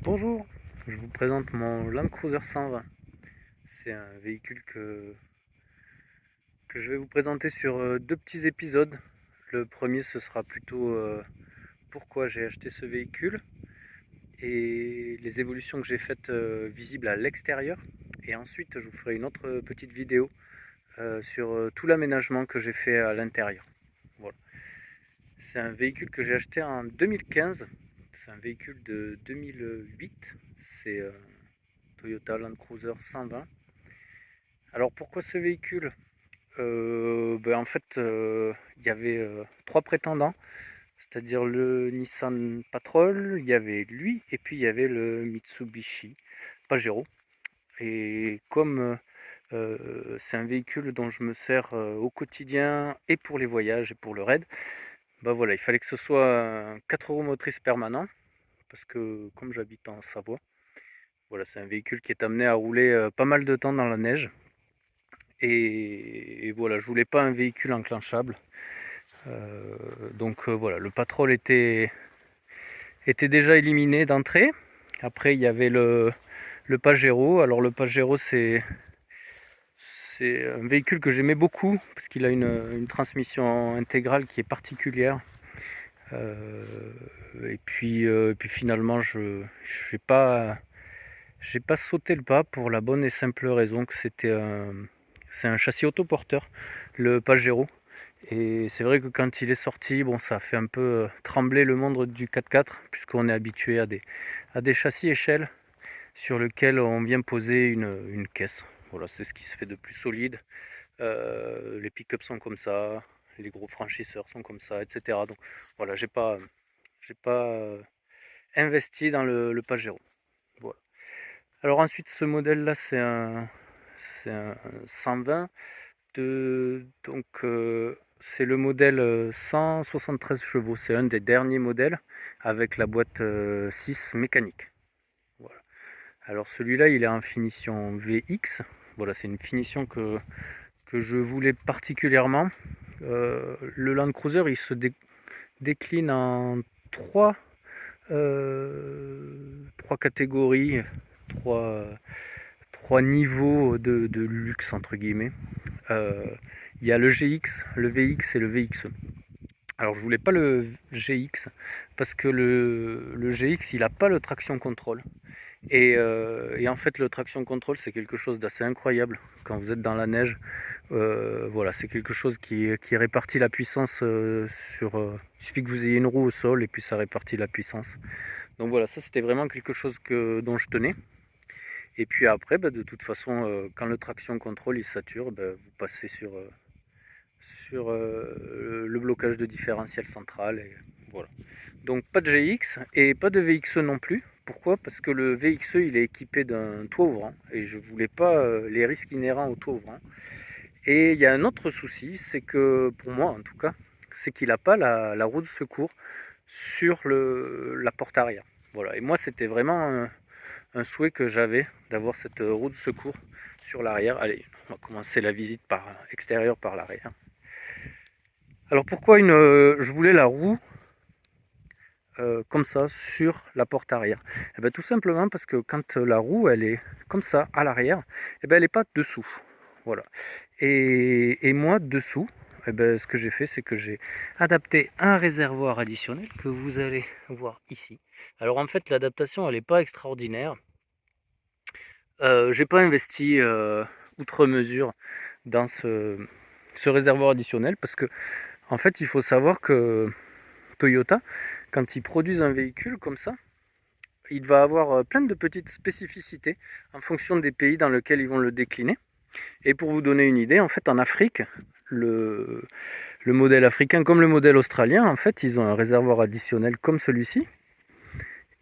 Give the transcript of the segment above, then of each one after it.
Bonjour, je vous présente mon Land Cruiser 120. C'est un véhicule que je vais vous présenter sur deux petits épisodes. Le premier, ce sera plutôt pourquoi j'ai acheté ce véhicule et les évolutions que j'ai faites visibles à l'extérieur. Et ensuite, je vous ferai une autre petite vidéo sur tout l'aménagement que j'ai fait à l'intérieur. Voilà. C'est un véhicule que j'ai acheté en 2015. C'est un véhicule de 2008. C'est Toyota Land Cruiser 120. Alors pourquoi ce véhicule? En fait, il y avait trois prétendants, c'est-à-dire le Nissan Patrol, il y avait lui, et puis il y avait le Mitsubishi Pajero. Et comme c'est un véhicule dont je me sers au quotidien et pour les voyages et pour le raid, bah voilà, il fallait que ce soit un 4 roues motrices permanent, parce que comme j'habite en Savoie, voilà, c'est un véhicule qui est amené à rouler pas mal de temps dans la neige. Et voilà, je voulais pas un véhicule enclenchable. Voilà, le Patrol était déjà éliminé d'entrée. Après, il y avait le Pajero. Alors le Pajero, c'est un véhicule que j'aimais beaucoup parce qu'il a une transmission intégrale qui est particulière. Euh, et puis finalement, je j'ai pas sauté le pas pour la bonne et simple raison que c'est un châssis autoporteur, le Pajero. Et c'est vrai que quand il est sorti, bon, ça a fait un peu trembler le monde du 4x4, puisqu'on est habitué à des châssis échelles sur lesquels on vient poser une caisse. Voilà, c'est ce qui se fait de plus solide. Les pick-up sont comme ça, les gros franchisseurs sont comme ça, etc. Donc voilà, j'ai pas investi dans le Pajero. Voilà. Alors ensuite, ce modèle-là, c'est un 120 c'est le modèle 173 chevaux. C'est un des derniers modèles avec la boîte 6 mécanique. Voilà. Alors celui-là, il est en finition VX. Voilà, c'est une finition que je voulais particulièrement. Le Land Cruiser, il se décline en trois catégories, trois, trois niveaux de luxe, entre guillemets. Euh, il y a le GX, le VX et le VXE. Alors je voulais pas le GX parce que le GX il n'a pas le traction control. Et en fait le traction control c'est quelque chose d'assez incroyable quand vous êtes dans la neige. Voilà, c'est quelque chose qui répartit la puissance il suffit que vous ayez une roue au sol et puis ça répartit la puissance. Donc voilà, ça c'était vraiment quelque chose dont je tenais. Et puis après, de toute façon, quand le traction control il sature, vous passez sur le blocage de différentiel central. Et voilà. Donc pas de GX et pas de VXE non plus. Pourquoi? Parce que le VXE il est équipé d'un toit ouvrant et je voulais pas les risques inhérents au toit ouvrant. Et il y a un autre souci, c'est que pour moi en tout cas, c'est qu'il n'a pas la roue de secours sur la porte arrière. Voilà. Et moi c'était vraiment un souhait que j'avais d'avoir cette roue de secours sur l'arrière. Allez, on va commencer la visite par extérieure par l'arrière. Alors pourquoi je voulais la roue comme ça sur la porte arrière? Eh bien, tout simplement parce que quand la roue elle est comme ça à l'arrière, eh bien, elle n'est pas dessous. Voilà. Et moi dessous, eh bien, ce que j'ai fait c'est que j'ai adapté un réservoir additionnel que vous allez voir ici. Alors en fait l'adaptation elle n'est pas extraordinaire. J'ai pas investi outre mesure dans ce réservoir additionnel parce que en fait il faut savoir que Toyota, quand ils produisent un véhicule comme ça, il va avoir plein de petites spécificités en fonction des pays dans lesquels ils vont le décliner. Et pour vous donner une idée, en fait, en Afrique, le, le modèle africain comme le modèle australien, en fait, ils ont un réservoir additionnel comme celui-ci.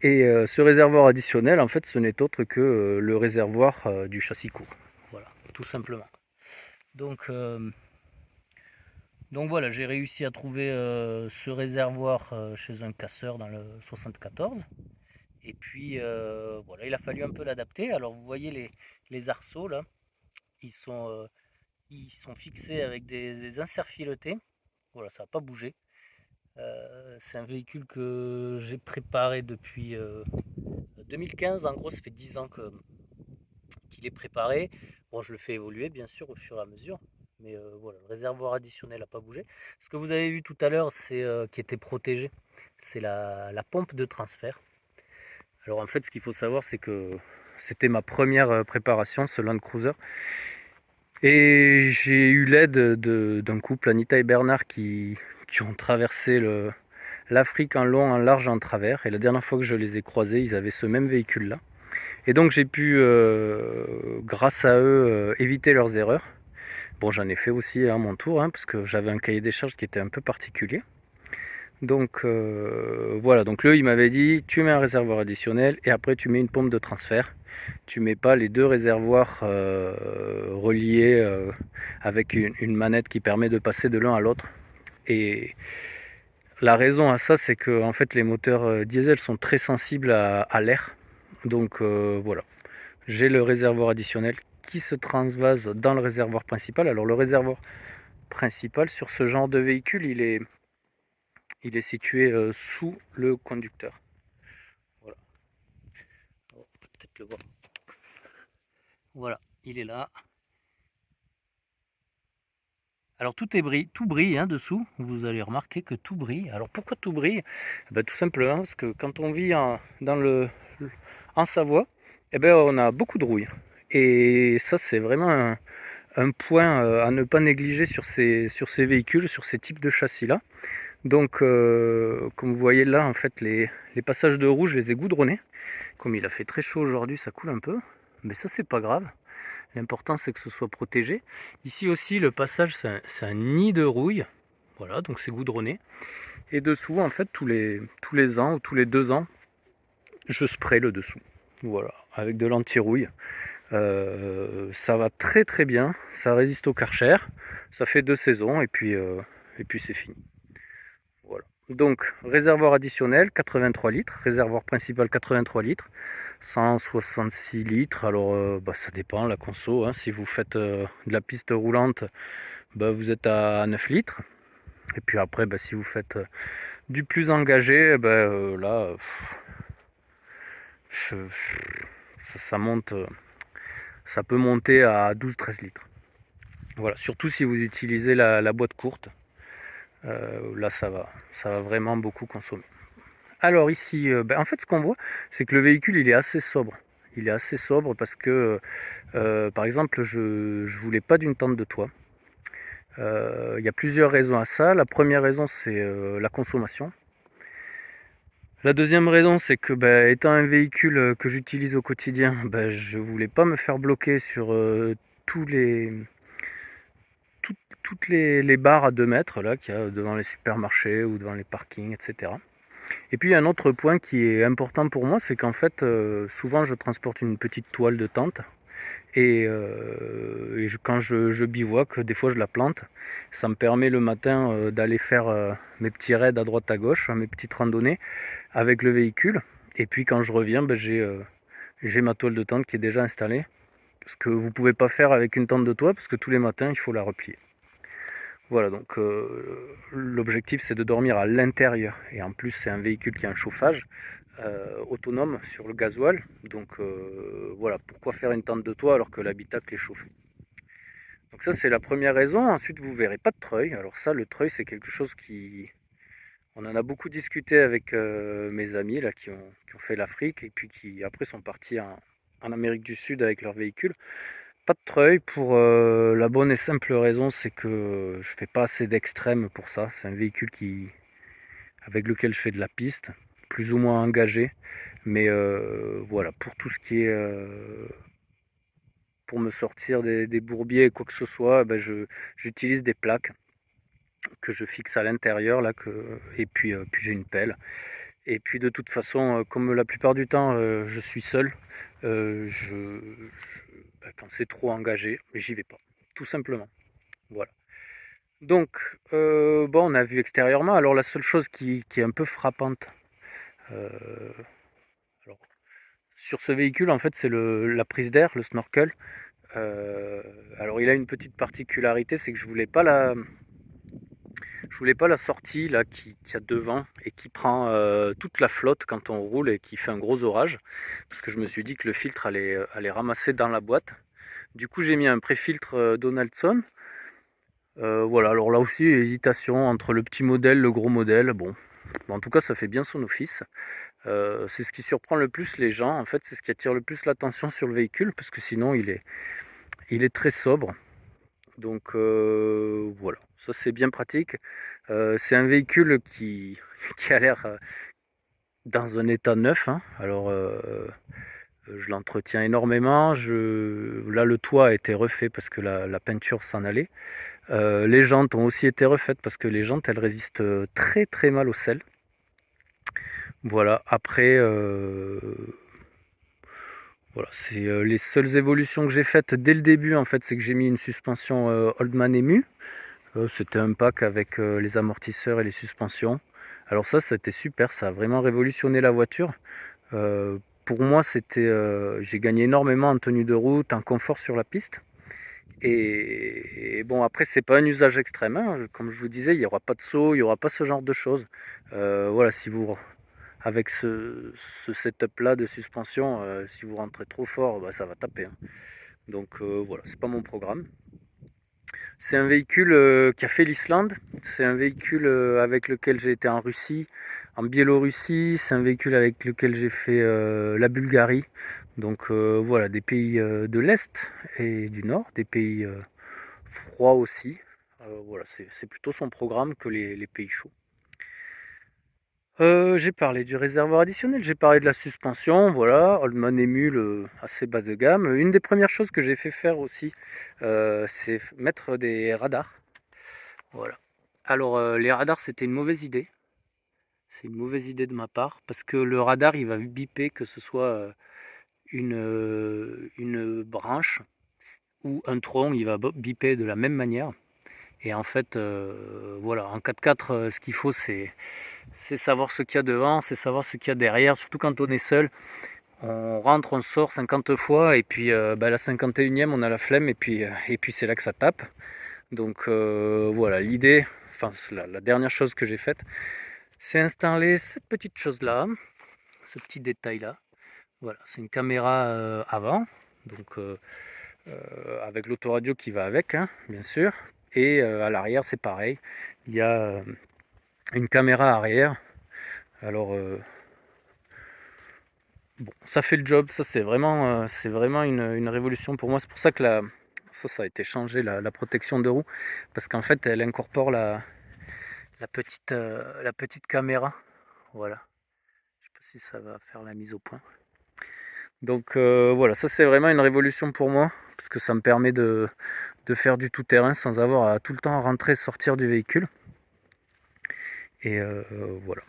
Et ce réservoir additionnel, en fait, ce n'est autre que le réservoir du châssis court. Voilà, tout simplement. Donc, euh, Donc voilà, j'ai réussi à trouver ce réservoir chez un casseur dans le 74. Et puis voilà, il a fallu un peu l'adapter. Alors vous voyez les arceaux là, ils sont, euh, ils sont fixés avec des inserts filetés. Voilà, ça n'a pas bougé. C'est un véhicule que j'ai préparé depuis 2015, en gros, ça fait 10 ans qu'il est préparé. Bon, je le fais évoluer, bien sûr, au fur et à mesure. Mais voilà, le réservoir additionnel n'a pas bougé. Ce que vous avez vu tout à l'heure, c'est qui était protégé, c'est la pompe de transfert. Alors en fait, ce qu'il faut savoir, c'est que c'était ma première préparation, ce Land Cruiser. Et j'ai eu l'aide d'un couple, Anita et Bernard, qui ont traversé l'Afrique en long, en large, en travers. Et la dernière fois que je les ai croisés, ils avaient ce même véhicule-là. Et donc j'ai pu, grâce à eux, éviter leurs erreurs. Bon, j'en ai fait aussi à mon tour, hein, parce que j'avais un cahier des charges qui était un peu particulier. Donc voilà, donc lui il m'avait dit tu mets un réservoir additionnel et après tu mets une pompe de transfert. Tu mets pas les deux réservoirs reliés avec une manette qui permet de passer de l'un à l'autre. Et la raison à ça, c'est que en fait les moteurs diesel sont très sensibles à l'air. Donc voilà, j'ai le réservoir additionnel qui se transvase dans le réservoir principal. Alors le réservoir principal sur ce genre de véhicule, il est situé sous le conducteur. Voilà. On peut peut-être le voir. Voilà, il est là. Alors tout brille hein, dessous. Vous allez remarquer que tout brille. Alors pourquoi tout brille? Tout simplement parce que quand on vit en Savoie, on a beaucoup de rouille. Et ça c'est vraiment un point à ne pas négliger sur ces véhicules, sur ces types de châssis-là. Donc comme vous voyez là, en fait, les passages de rouge, je les ai goudronnés. Comme il a fait très chaud aujourd'hui, ça coule un peu. Mais ça, c'est pas grave. L'important, c'est que ce soit protégé. Ici aussi, le passage, c'est un nid de rouille. Voilà, donc c'est goudronné. Et dessous, en fait, tous les ans ou tous les 2 ans, je spray le dessous. Voilà, avec de l'anti-rouille. Ça va très très bien. Ça résiste au Karcher. Ça fait 2 saisons et puis c'est fini. Voilà. Donc, réservoir additionnel, 83 litres. Réservoir principal, 83 litres. 166 litres. Alors, ça dépend la conso. Hein. Si vous faites de la piste roulante, vous êtes à 9 litres. Et puis après, si vous faites du plus engagé, là, ça monte. Ça peut monter à 12-13 litres. Voilà. Surtout si vous utilisez la boîte courte. Là, ça va vraiment beaucoup consommer. Alors ici, en fait, ce qu'on voit, c'est que le véhicule, il est assez sobre. Il est assez sobre parce que, par exemple, je ne voulais pas d'une tente de toit. Il y a plusieurs raisons à ça. La première raison, c'est la consommation. La deuxième raison, c'est que, étant un véhicule que j'utilise au quotidien, je ne voulais pas me faire bloquer sur toutes les barres à 2 mètres là, qu'il y a devant les supermarchés ou devant les parkings, etc. Et puis il y a un autre point qui est important pour moi, c'est qu'en fait, souvent je transporte une petite toile de tente et, quand je bivouaque, des fois je la plante. Ça me permet le matin d'aller faire mes petits raids à droite à gauche, mes petites randonnées avec le véhicule. Et puis quand je reviens, j'ai ma toile de tente qui est déjà installée. Ce que vous ne pouvez pas faire avec une tente de toit, parce que tous les matins il faut la replier. Voilà, donc l'objectif c'est de dormir à l'intérieur. Et en plus c'est un véhicule qui a un chauffage autonome sur le gasoil. Donc voilà, pourquoi faire une tente de toit alors que l'habitacle est chauffé? Donc ça c'est la première raison. Ensuite vous verrez pas de treuil. Alors ça, le treuil, c'est quelque chose qui... On en a beaucoup discuté avec mes amis là, qui ont fait l'Afrique et puis qui après sont partis en Amérique du Sud avec leur véhicule. Pas de treuil pour la bonne et simple raison, c'est que je fais pas assez d'extrême pour ça. C'est un véhicule avec lequel je fais de la piste, plus ou moins engagé. Mais voilà, pour tout ce qui est pour me sortir des bourbiers, quoi que ce soit, j'utilise des plaques que je fixe à l'intérieur là, et puis j'ai une pelle. Et puis de toute façon, comme la plupart du temps je suis seul, quand c'est trop engagé, j'y vais pas, tout simplement. Voilà. Donc, on a vu extérieurement. Alors la seule chose qui est un peu frappante, euh, alors, sur ce véhicule, en fait, c'est la prise d'air, le snorkel. Alors il a une petite particularité, c'est que je voulais pas Je voulais pas la sortie là qui a devant et qui prend toute la flotte quand on roule et qui fait un gros orage. Parce que je me suis dit que le filtre allait ramasser dans la boîte. Du coup, j'ai mis un pré-filtre Donaldson. Voilà, alors là aussi, hésitation entre le petit modèle, le gros modèle. Bon, en tout cas, ça fait bien son office. C'est ce qui surprend le plus les gens. En fait, c'est ce qui attire le plus l'attention sur le véhicule parce que sinon, il est très sobre. Donc voilà, ça c'est bien pratique. C'est un véhicule qui a l'air dans un état neuf, hein. Alors je l'entretiens énormément. Là le toit a été refait parce que la peinture s'en allait. Les jantes ont aussi été refaites parce que les jantes elles résistent très très mal au sel. Voilà, après voilà, c'est les seules évolutions que j'ai faites dès le début en fait, c'est que j'ai mis une suspension Oldman Emu. C'était un pack avec les amortisseurs et les suspensions. Alors ça a été super, ça a vraiment révolutionné la voiture. Pour moi, j'ai gagné énormément en tenue de route, en confort sur la piste. Et bon, après, c'est pas un usage extrême, hein. Comme je vous disais, il n'y aura pas de saut, il n'y aura pas ce genre de choses. Voilà, si vous, avec ce setup-là de suspension, si vous rentrez trop fort, bah, ça va taper, hein. Donc voilà, c'est pas mon programme. C'est un véhicule qui a fait l'Islande. C'est un véhicule avec lequel j'ai été en Russie, en Biélorussie. C'est un véhicule avec lequel j'ai fait la Bulgarie. Donc voilà, des pays de l'Est et du Nord, des pays froids aussi. Voilà, c'est plutôt son programme que les pays chauds. J'ai parlé du réservoir additionnel, j'ai parlé de la suspension, voilà, Oldman Emule assez bas de gamme. Une des premières choses que j'ai fait faire aussi, c'est mettre des radars. Voilà. Alors les radars c'était une mauvaise idée. C'est une mauvaise idée de ma part parce que le radar il va biper que ce soit une branche ou un tronc, il va biper de la même manière. Et en fait, voilà, en 4x4, ce qu'il faut c'est savoir ce qu'il y a devant, c'est savoir ce qu'il y a derrière, surtout quand on est seul. On rentre, on sort 50 fois et puis la 51e on a la flemme et puis c'est là que ça tape. Donc voilà, l'idée, enfin la dernière chose que j'ai faite, c'est installer cette petite chose-là, ce petit détail-là. Voilà, c'est une caméra avant, donc avec l'autoradio qui va avec, hein, bien sûr. Et à l'arrière, c'est pareil. Il y a une caméra arrière. Alors, bon, ça fait le job. Ça, c'est vraiment une révolution pour moi. C'est pour ça que ça a été changé, la protection de roue. Parce qu'en fait, elle incorpore la petite caméra. Voilà. Je sais pas si ça va faire la mise au point. Donc voilà, ça c'est vraiment une révolution pour moi, parce que ça me permet de faire du tout-terrain sans avoir à tout le temps rentrer, sortir du véhicule. Et voilà.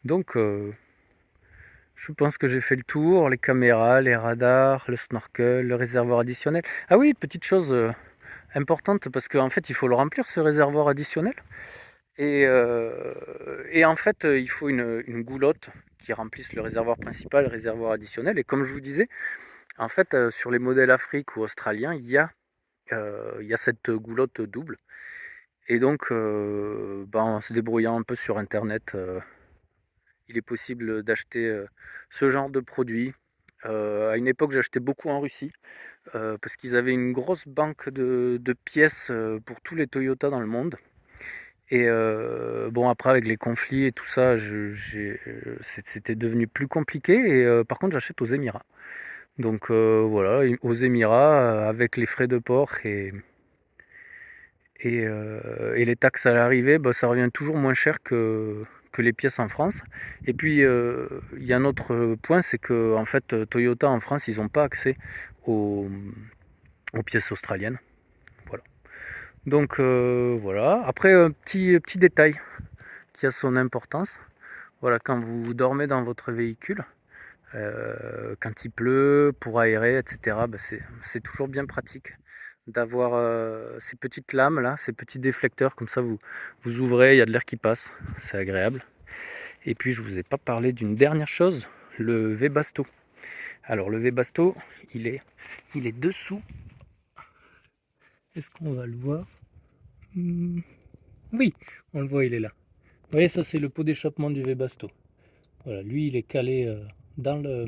Donc je pense que j'ai fait le tour, les caméras, les radars, le snorkel, le réservoir additionnel. Ah oui, petite chose importante, parce qu'en fait il faut le remplir ce réservoir additionnel. Et en fait il faut une goulotte qui remplisse le réservoir principal, le réservoir additionnel. Et comme je vous disais, en fait, sur les modèles Afrique ou australiens, il y a cette goulotte double. Et donc, en se débrouillant un peu sur Internet, il est possible d'acheter ce genre de produit. À une époque, j'achetais beaucoup en Russie parce qu'ils avaient une grosse banque de pièces pour tous les Toyota dans le monde. Et bon, après, avec les conflits et tout ça, c'était devenu plus compliqué. Et par contre, j'achète aux Émirats. Donc voilà, aux Émirats, avec les frais de port et les taxes à l'arrivée, bah, ça revient toujours moins cher que les pièces en France. Et puis il y a un autre point, c'est que en fait, Toyota en France, ils n'ont pas accès aux, aux pièces australiennes. Voilà. Donc voilà. Après, un petit détail qui a son importance. Voilà, quand vous dormez dans votre véhicule, quand il pleut, pour aérer, etc., bah, c'est toujours bien pratique d'avoir ces petites lames là, ces petits déflecteurs, comme ça vous ouvrez, il y a de l'air qui passe, c'est agréable. Et puis je vous ai pas parlé d'une dernière chose, le Webasto. Alors le Webasto, il est dessous. Est-ce qu'on va le voir? Oui, on le voit, il est là. Vous voyez, ça c'est le pot d'échappement du Webasto. Voilà, lui il est calé dans le,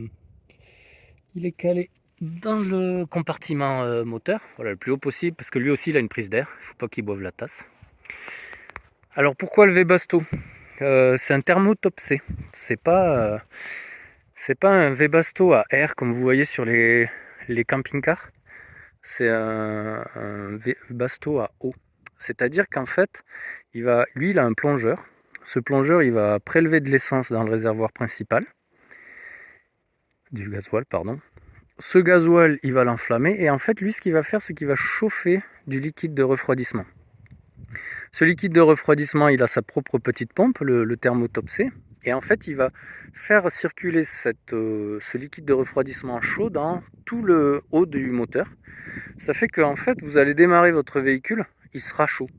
il est calé dans le compartiment moteur, voilà, le plus haut possible, parce que lui aussi il a une prise d'air, il ne faut pas qu'il boive la tasse. Alors pourquoi le Webasto? C'est un thermotop C. C'est pas un Webasto à air comme vous voyez sur les camping-cars. C'est un Webasto à eau. C'est-à-dire qu'en fait, lui il a un plongeur. Ce plongeur il va prélever de l'essence dans le réservoir principal, du gasoil pardon. Ce gasoil il va l'enflammer et en fait lui ce qu'il va faire c'est qu'il va chauffer du liquide de refroidissement. Ce liquide de refroidissement, il a sa propre petite pompe, le thermotop C. Et en fait, il va faire circuler ce liquide de refroidissement chaud dans tout le haut du moteur. Ça fait qu'en fait, vous allez démarrer votre véhicule, il sera chaud.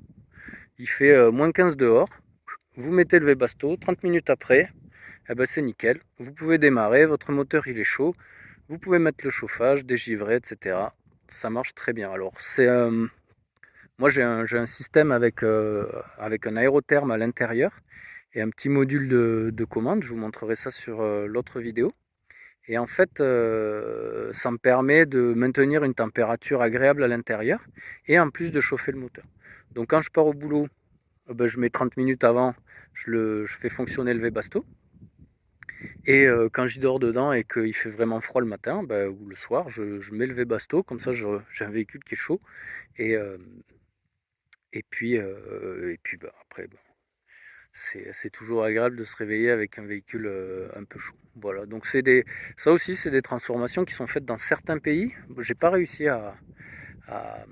Il fait moins 15 dehors. Vous mettez le Webasto, 30 minutes après, eh ben c'est nickel. Vous pouvez démarrer, votre moteur il est chaud. Vous pouvez mettre le chauffage, dégivrer, etc. Ça marche très bien. Alors, moi, j'ai un système avec un aérotherme à l'intérieur et un petit module de commande. Je vous montrerai ça sur l'autre vidéo. Et en fait, ça me permet de maintenir une température agréable à l'intérieur et en plus de chauffer le moteur. Donc quand je pars au boulot, ben, je mets 30 minutes avant, je fais fonctionner le Webasto. Et quand j'y dors dedans et qu'il fait vraiment froid le matin ben, ou le soir, je mets le Webasto, comme ça j'ai un véhicule qui est chaud. Et, et puis bah, après, bah, c'est toujours agréable de se réveiller avec un véhicule un peu chaud. Voilà, donc ça aussi, c'est des transformations qui sont faites dans certains pays. J'ai pas réussi à, à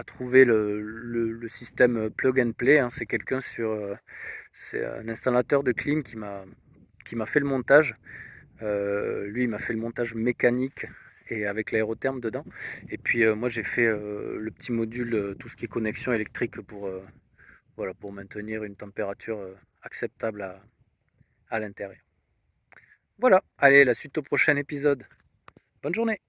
trouver le système plug and play, hein. C'est un installateur de clim qui m'a fait le montage. Lui, il m'a fait le montage mécanique et avec l'aérotherme dedans. Et puis moi, j'ai fait le petit module, tout ce qui est connexion électrique voilà, pour maintenir une température acceptable à l'intérieur. Voilà, allez, la suite au prochain épisode. Bonne journée!